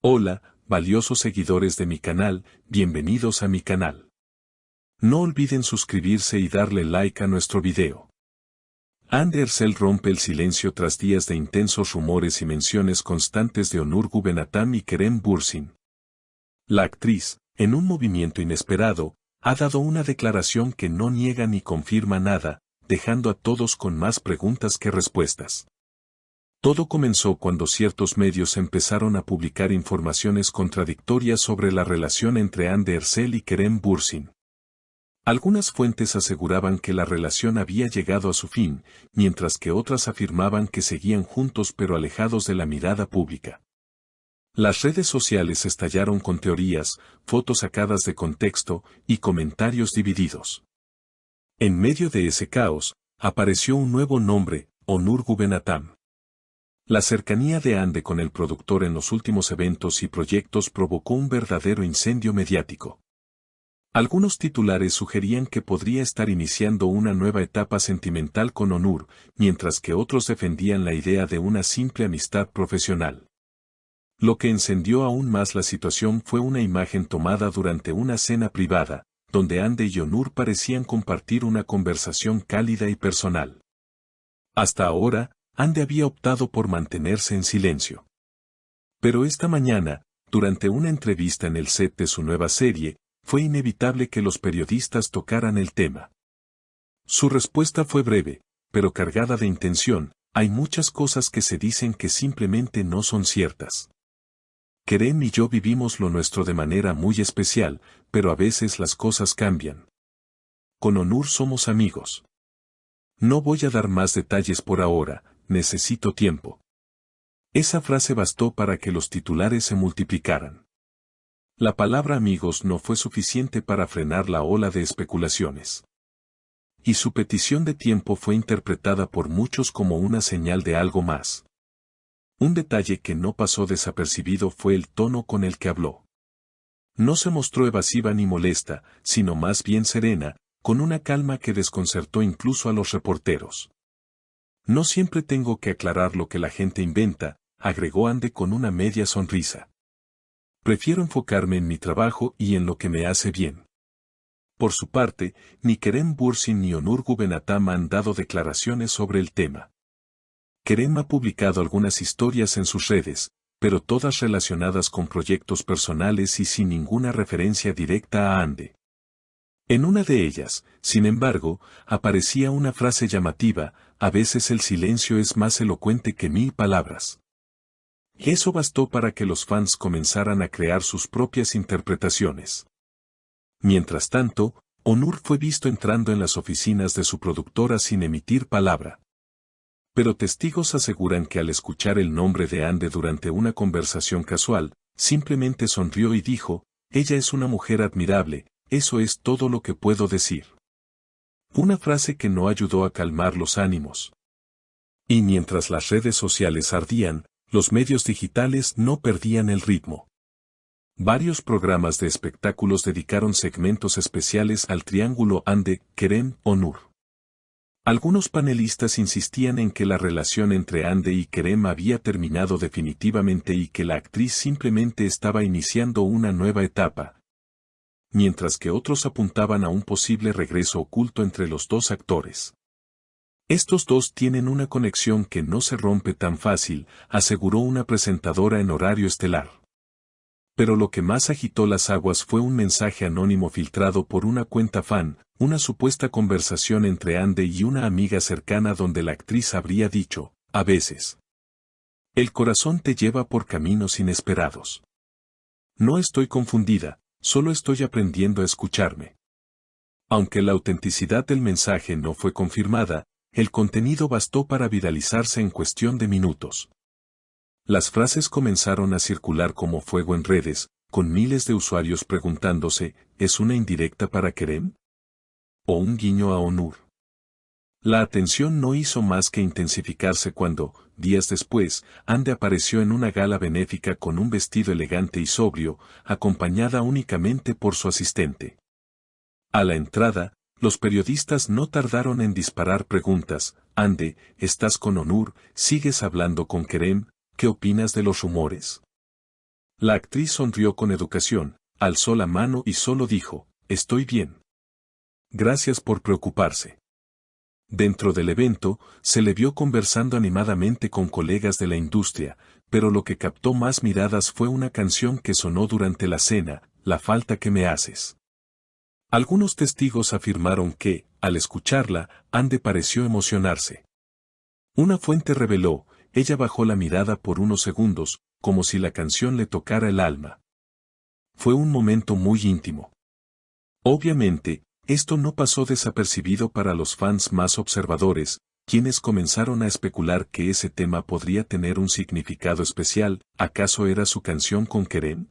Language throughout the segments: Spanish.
Hola, valiosos seguidores de mi canal, bienvenidos a mi canal. No olviden suscribirse y darle like a nuestro video. Hande Erçel rompe el silencio tras días de intensos rumores y menciones constantes de Onur Guvenatam y Kerem Bürsin. La actriz, en un movimiento inesperado, ha dado una declaración que no niega ni confirma nada, dejando a todos con más preguntas que respuestas. Todo comenzó cuando ciertos medios empezaron a publicar informaciones contradictorias sobre la relación entre Hande Erçel y Kerem Bürsin. Algunas fuentes aseguraban que la relación había llegado a su fin, mientras que otras afirmaban que seguían juntos pero alejados de la mirada pública. Las redes sociales estallaron con teorías, fotos sacadas de contexto y comentarios divididos. En medio de ese caos, apareció un nuevo nombre, Onur Guvenatam. La cercanía de Hande con el productor en los últimos eventos y proyectos provocó un verdadero incendio mediático. Algunos titulares sugerían que podría estar iniciando una nueva etapa sentimental con Onur, mientras que otros defendían la idea de una simple amistad profesional. Lo que encendió aún más la situación fue una imagen tomada durante una cena privada, donde Hande y Onur parecían compartir una conversación cálida y personal. Hasta ahora, Hande había optado por mantenerse en silencio. Pero esta mañana, durante una entrevista en el set de su nueva serie, fue inevitable que los periodistas tocaran el tema. Su respuesta fue breve, pero cargada de intención. Hay muchas cosas que se dicen que simplemente no son ciertas. Kerem y yo vivimos lo nuestro de manera muy especial, pero a veces las cosas cambian. Con Onur somos amigos. No voy a dar más detalles por ahora, necesito tiempo. Esa frase bastó para que los titulares se multiplicaran. La palabra amigos no fue suficiente para frenar la ola de especulaciones. Y su petición de tiempo fue interpretada por muchos como una señal de algo más. Un detalle que no pasó desapercibido fue el tono con el que habló. No se mostró evasiva ni molesta, sino más bien serena, con una calma que desconcertó incluso a los reporteros. No siempre tengo que aclarar lo que la gente inventa, agregó Hande con una media sonrisa. Prefiero enfocarme en mi trabajo y en lo que me hace bien. Por su parte, ni Kerem Bürsin ni Onur Guvenatam han dado declaraciones sobre el tema. Kerem ha publicado algunas historias en sus redes, pero todas relacionadas con proyectos personales y sin ninguna referencia directa a Hande. En una de ellas, sin embargo, aparecía una frase llamativa: a veces el silencio es más elocuente que 1000 palabras. Eso bastó para que los fans comenzaran a crear sus propias interpretaciones. Mientras tanto, Onur fue visto entrando en las oficinas de su productora sin emitir palabra. Pero testigos aseguran que al escuchar el nombre de Hande durante una conversación casual, simplemente sonrió y dijo: ella es una mujer admirable, eso es todo lo que puedo decir. Una frase que no ayudó a calmar los ánimos. Y mientras las redes sociales ardían, los medios digitales no perdían el ritmo. Varios programas de espectáculos dedicaron segmentos especiales al triángulo Hande, Kerem, Onur. Algunos panelistas insistían en que la relación entre Hande y Kerem había terminado definitivamente y que la actriz simplemente estaba iniciando una nueva etapa, mientras que otros apuntaban a un posible regreso oculto entre los dos actores. Estos dos tienen una conexión que no se rompe tan fácil, aseguró una presentadora en horario estelar. Pero lo que más agitó las aguas fue un mensaje anónimo filtrado por una cuenta fan, una supuesta conversación entre Hande y una amiga cercana donde la actriz habría dicho: a veces el corazón te lleva por caminos inesperados. No estoy confundida, solo estoy aprendiendo a escucharme. Aunque la autenticidad del mensaje no fue confirmada, el contenido bastó para viralizarse en cuestión de minutos. Las frases comenzaron a circular como fuego en redes, con miles de usuarios preguntándose: ¿es una indirecta para Kerem? ¿O un guiño a Onur? La atención no hizo más que intensificarse cuando, días después, Hande apareció en una gala benéfica con un vestido elegante y sobrio, acompañada únicamente por su asistente. A la entrada, los periodistas no tardaron en disparar preguntas: Hande, ¿estás con Onur? ¿Sigues hablando con Kerem? ¿Qué opinas de los rumores? La actriz sonrió con educación, alzó la mano y solo dijo, estoy bien. Gracias por preocuparse. Dentro del evento, se le vio conversando animadamente con colegas de la industria, pero lo que captó más miradas fue una canción que sonó durante la cena, La falta que me haces. Algunos testigos afirmaron que, al escucharla, Ande pareció emocionarse. Una fuente reveló, ella bajó la mirada por unos segundos, como si la canción le tocara el alma. Fue un momento muy íntimo. Obviamente, esto no pasó desapercibido para los fans más observadores, quienes comenzaron a especular que ese tema podría tener un significado especial. ¿Acaso era su canción con Kerem?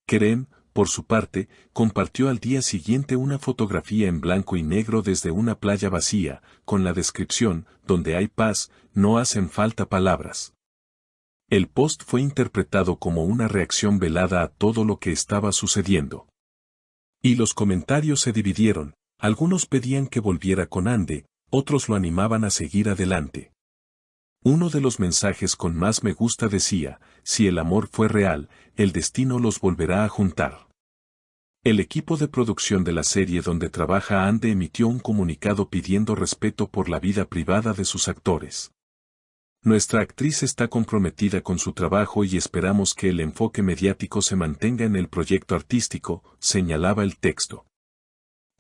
Kerem, por su parte, compartió al día siguiente una fotografía en blanco y negro desde una playa vacía, con la descripción, donde hay paz, no hacen falta palabras. El post fue interpretado como una reacción velada a todo lo que estaba sucediendo. Y los comentarios se dividieron, algunos pedían que volviera con Ande, otros lo animaban a seguir adelante. Uno de los mensajes con más me gusta decía, si el amor fue real, el destino los volverá a juntar. El equipo de producción de la serie donde trabaja Ande emitió un comunicado pidiendo respeto por la vida privada de sus actores. Nuestra actriz está comprometida con su trabajo y esperamos que el enfoque mediático se mantenga en el proyecto artístico, señalaba el texto.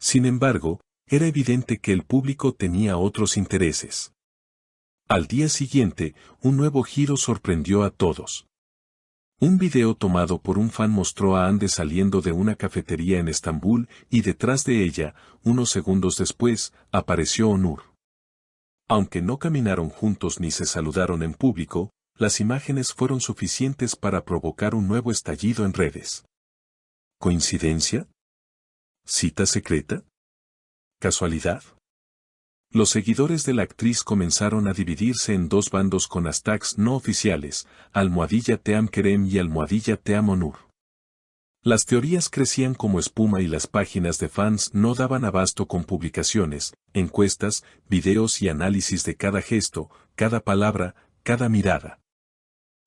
Sin embargo, era evidente que el público tenía otros intereses. Al día siguiente, un nuevo giro sorprendió a todos. Un video tomado por un fan mostró a Ande saliendo de una cafetería en Estambul y detrás de ella, unos segundos después, apareció Onur. Aunque no caminaron juntos ni se saludaron en público, las imágenes fueron suficientes para provocar un nuevo estallido en redes. ¿Coincidencia? ¿Cita secreta? ¿Casualidad? Los seguidores de la actriz comenzaron a dividirse en dos bandos con hashtags no oficiales, #Team Kerem y #Team Onur. Las teorías crecían como espuma y las páginas de fans no daban abasto con publicaciones, encuestas, videos y análisis de cada gesto, cada palabra, cada mirada.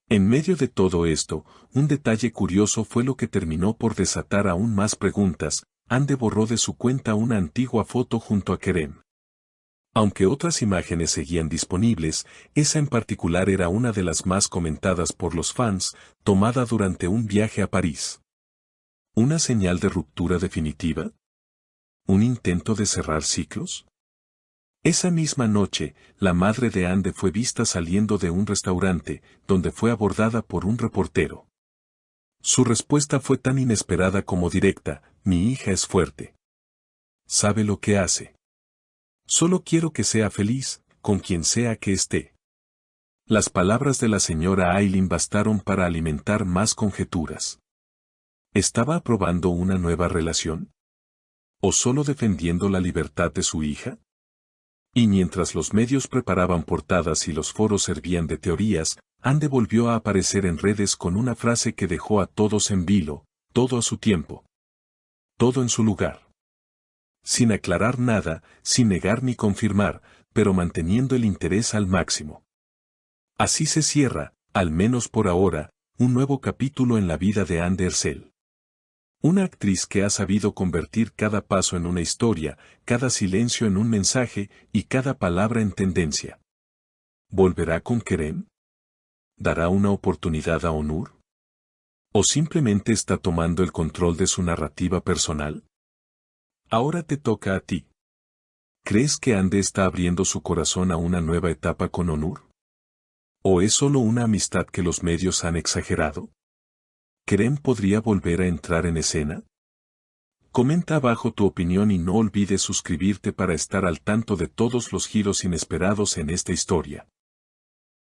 En medio de todo esto, un detalle curioso fue lo que terminó por desatar aún más preguntas. Ande borró de su cuenta una antigua foto junto a Kerem. Aunque otras imágenes seguían disponibles, esa en particular era una de las más comentadas por los fans, tomada durante un viaje a París. ¿Una señal de ruptura definitiva? ¿Un intento de cerrar ciclos? Esa misma noche, la madre de Ande fue vista saliendo de un restaurante, donde fue abordada por un reportero. Su respuesta fue tan inesperada como directa: mi hija es fuerte. ¿Sabe lo que hace? Solo quiero que sea feliz, con quien sea que esté. Las palabras de la señora Aylin bastaron para alimentar más conjeturas. ¿Estaba aprobando una nueva relación? ¿O solo defendiendo la libertad de su hija? Y mientras los medios preparaban portadas y los foros servían de teorías, Ande volvió a aparecer en redes con una frase que dejó a todos en vilo: todo a su tiempo. Todo en su lugar. Sin aclarar nada, sin negar ni confirmar, pero manteniendo el interés al máximo. Así se cierra, al menos por ahora, un nuevo capítulo en la vida de Ande Erçel. Una actriz que ha sabido convertir cada paso en una historia, cada silencio en un mensaje y cada palabra en tendencia. ¿Volverá con Kerem? ¿Dará una oportunidad a Onur? ¿O simplemente está tomando el control de su narrativa personal? Ahora te toca a ti. ¿Crees que Ande está abriendo su corazón a una nueva etapa con Onur? ¿O es solo una amistad que los medios han exagerado? ¿Kerem podría volver a entrar en escena? Comenta abajo tu opinión y no olvides suscribirte para estar al tanto de todos los giros inesperados en esta historia.